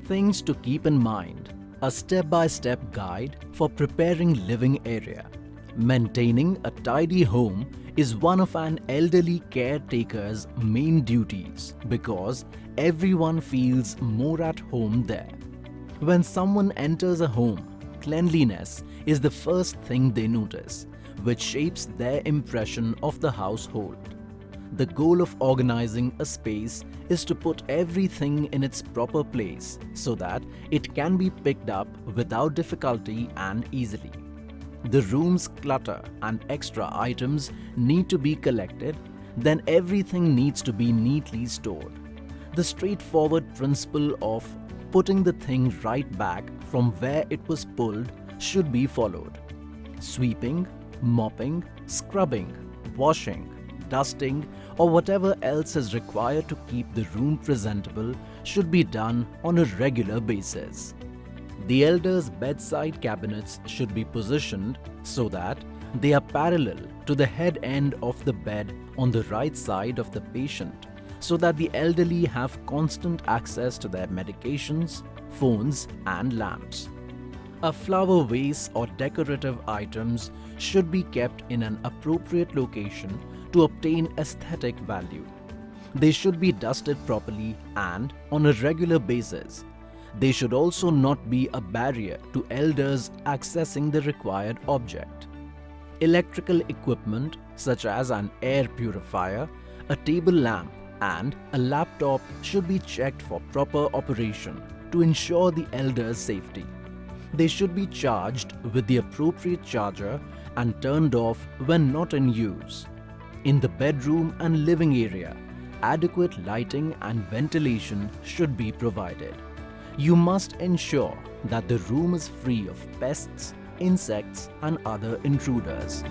Things to keep in mind: a step-by-step guide for preparing living area. Maintaining a tidy home is one of an elderly caretaker's main duties because everyone feels more at home there. When someone enters a home, cleanliness is the first thing they notice, which shapes their impression of the household. The goal of organizing a space is to put everything in its proper place so that it can be picked up without difficulty and easily. The room's clutter and extra items need to be collected, then everything needs to be neatly stored. The straightforward principle of putting the thing right back from where it was pulled should be followed. Sweeping, mopping, scrubbing, washing, dusting, or whatever else is required to keep the room presentable should be done on a regular basis. The elder's bedside cabinets should be positioned so that they are parallel to the head end of the bed on the right side of the patient, so that the elderly have constant access to their medications, phones, and lamps. A flower vase or decorative items should be kept in an appropriate location to obtain aesthetic value. They should be dusted properly and on a regular basis. They should also not be a barrier to elders accessing the required object. Electrical equipment such as an air purifier, a table lamp, and a laptop should be checked for proper operation to ensure the elder's safety. They should be charged with the appropriate charger and turned off when not in use. In the bedroom and living area, adequate lighting and ventilation should be provided. You must ensure that the room is free of pests, insects, and other intruders.